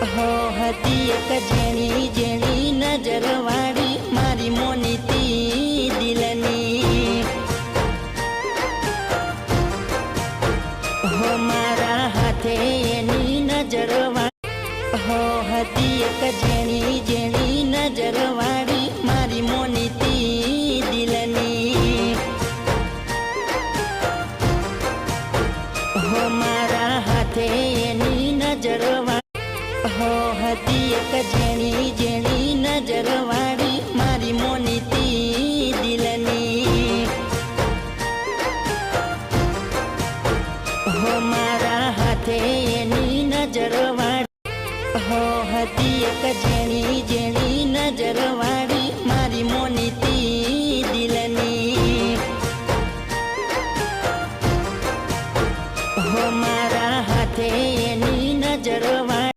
હો હતી એક જેણી જેણી નજર વાળી મારી મોનીતી દિલની હો મારા હાથે એની નજર વાળી હો હતી એક જેણી જેણી નજર વાળી મારી મોનીતી દિલની હો મારા હાથે એની નજર હો હતી એક જેણી જેણી નજર વાળી મારી મોનીતી દિલની હો મારા હાથે એની નજર વાળી હો હતી એક જેણી જેણી નજર વાળી